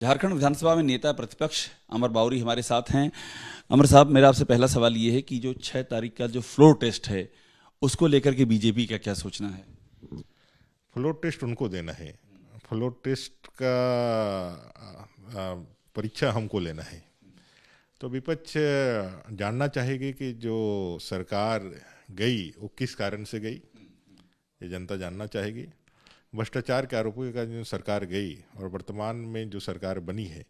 झारखंड विधानसभा में नेता प्रतिपक्ष अमर बाउरी हमारे साथ हैं। अमर साहब, मेरा आपसे पहला सवाल ये है कि जो 6 तारीख का जो फ्लोर टेस्ट है उसको लेकर के बीजेपी का क्या सोचना है? फ्लोर टेस्ट उनको देना है। फ्लोर टेस्ट का परीक्षा हमको लेना है। तो विपक्ष जानना चाहेगी कि जो सरकार गई वो किस कारण से गई, ये जनता जानना चाहेगी। भ्रष्टाचार के आरोपों का जो सरकार गई और वर्तमान में जो सरकार बनी है,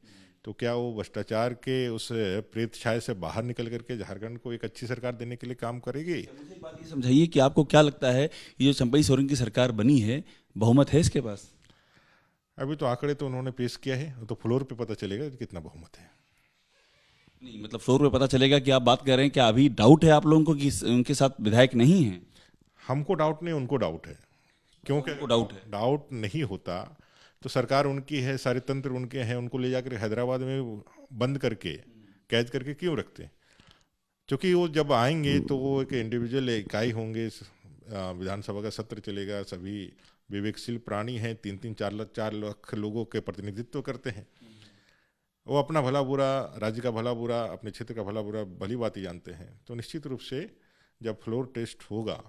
तो क्या वो भ्रष्टाचार के उस प्रेत छाया से बाहर निकल करके झारखंड को एक अच्छी सरकार देने के लिए काम करेगी? मुझे एक बात ये समझाइए कि आपको क्या लगता है, ये जो चंपई सोरेन की सरकार बनी है, बहुमत है इसके पास? अभी तो आंकड़े तो उन्होंने पेश किया है, तो फ्लोर पे पता चलेगा कि कितना बहुमत है। नहीं, मतलब फ्लोर पे पता चलेगा कि आप बात कर रहे हैं कि अभी डाउट है आप लोगों को कि उनके साथ विधायक नहीं है? हमको डाउट नहीं, उनको डाउट है। क्योंकि डाउट है, डाउट नहीं होता तो सरकार उनकी है, सारे तंत्र उनके हैं, उनको ले जाकर हैदराबाद में बंद करके कैद करके क्यों रखते हैं? क्योंकि वो जब आएंगे तो वो एक इंडिविजुअल इकाई होंगे, विधानसभा का सत्र चलेगा, सभी विवेकशील प्राणी हैं, 3-4 लाख लोगों के प्रतिनिधित्व करते हैं। वो अपना भला बुरा, राज्य का भला बुरा, अपने क्षेत्र का भला बुरा भली बात ही जानते हैं। तो निश्चित रूप से जब फ्लोर टेस्ट होगा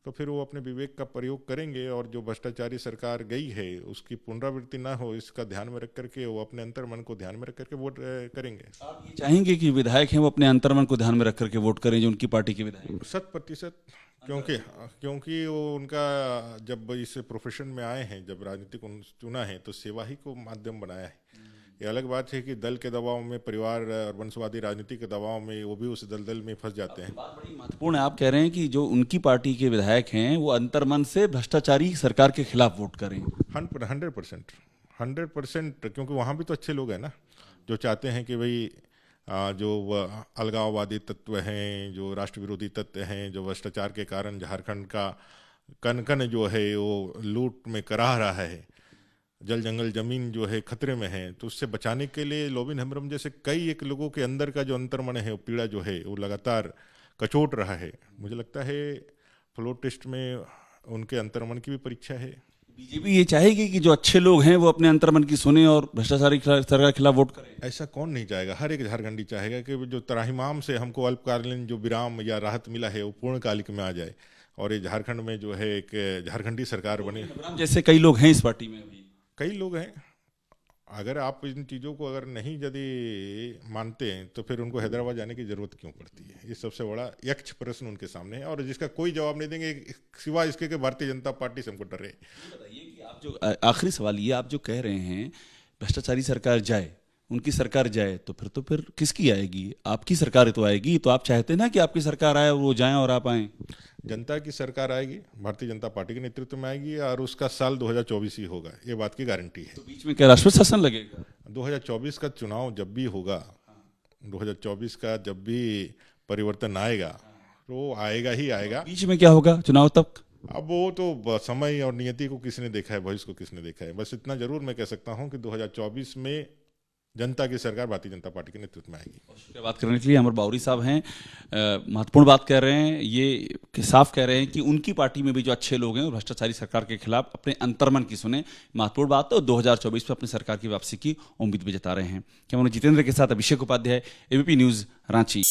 तो फिर वो अपने विवेक का प्रयोग करेंगे और जो भ्रष्टाचारी सरकार गई है उसकी पुनरावृत्ति ना हो, इसका ध्यान में रख करके वो अपने अंतर्मन को ध्यान में रख करके वोट करेंगे। आप ये चाहेंगे कि विधायक हैं वो अपने अंतर्मन को ध्यान में रख करके वोट करें, जो उनकी पार्टी के विधायक? 100%। क्योंकि वो उनका जब इस प्रोफेशन में आए हैं, जब राजनीति को चुना है तो सेवा ही को माध्यम बनाया है। ये अलग बात है कि दल के दबाव में, परिवार और वंशवादी राजनीति के दबाव में वो भी उस दलदल में फंस जाते हैं। बात बड़ी महत्वपूर्ण है। आप कह रहे हैं कि जो उनकी पार्टी के विधायक हैं वो अंतर्मन से भ्रष्टाचारी सरकार के खिलाफ वोट करें। 100%, क्योंकि वहाँ भी तो अच्छे लोग हैं ना, जो चाहते हैं कि भाई जो अलगाववादी तत्व हैं, जो राष्ट्र विरोधी तत्व हैं, जो भ्रष्टाचार के कारण झारखंड का कन जो है वो लूट में कराह रहा है, जल जंगल जमीन जो है खतरे में है, तो उससे बचाने के लिए लोबिन हेम्ब्रम जैसे कई एक लोगों के अंदर का जो अंतर्मन है, वो पीड़ा जो है वो लगातार कचोट रहा है। मुझे लगता है फ्लोर टेस्ट में उनके अंतर्मन की भी परीक्षा है। बीजेपी ये चाहेगी कि जो अच्छे लोग हैं वो अपने अंतर्मन की सुने और भ्रष्टाचारी सरकार के खिलाफ वोट करें? ऐसा कौन नहीं चाहेगा? हर एक झारखंडी चाहेगा कि जो त्राहिमाम से हमको अल्पकालीन जो विराम या राहत मिला है वो पूर्णकालिक में आ जाए और ये झारखंड में जो है एक झारखंडी सरकार बने। जैसे कई लोग हैं इस पार्टी में, कई लोग हैं। अगर आप इन चीज़ों को अगर नहीं यदि मानते हैं तो फिर उनको हैदराबाद जाने की जरूरत क्यों पड़ती है? ये सबसे बड़ा यक्ष प्रश्न उनके सामने है और जिसका कोई जवाब नहीं देंगे सिवाय इसके कि भारतीय जनता पार्टी से हमको डर है। बताइए कि आप जो आखिरी सवाल ये, आप जो कह रहे हैं भ्रष्टाचारी सरकार जाए, उनकी सरकार जाए, तो फिर किसकी आएगी? आपकी सरकार तो आएगी। तो आप चाहते ना कि आपकी सरकार आए, वो जाएं और आप आएं? जनता की सरकार आएगी, भारतीय जनता पार्टी के नेतृत्व में आएगी और उसका साल 2024 ही होगा, ये बात की गारंटी है। तो बीच में क्या राष्ट्रीय शासन लगेगा? 2024 का चुनाव जब भी होगा, 2024 का जब भी परिवर्तन आएगा तो आएगा ही आएगा। बीच में क्या होगा चुनाव तक? अब वो तो समय और नियति को किसने देखा है, भविष्य को किसने देखा है। बस इतना जरूर मैं कह सकता हूँ कि 2024 में जनता की सरकार भारतीय जनता पार्टी के नेतृत्व में आएगी। शुक्रिया बात करने के लिए। अमर बाउरी साहब हैं, महत्वपूर्ण बात कह रहे हैं, ये साफ कह रहे हैं कि उनकी पार्टी में भी जो अच्छे लोग हैं वो भ्रष्टाचारी सरकार के खिलाफ अपने अंतर्मन की सुने। महत्वपूर्ण बात है। 2024 में अपनी सरकार की वापसी की उम्मीद भी जता रहे हैं। कैमरा जितेंद्र के साथ अभिषेक उपाध्याय, एबीपी न्यूज, रांची।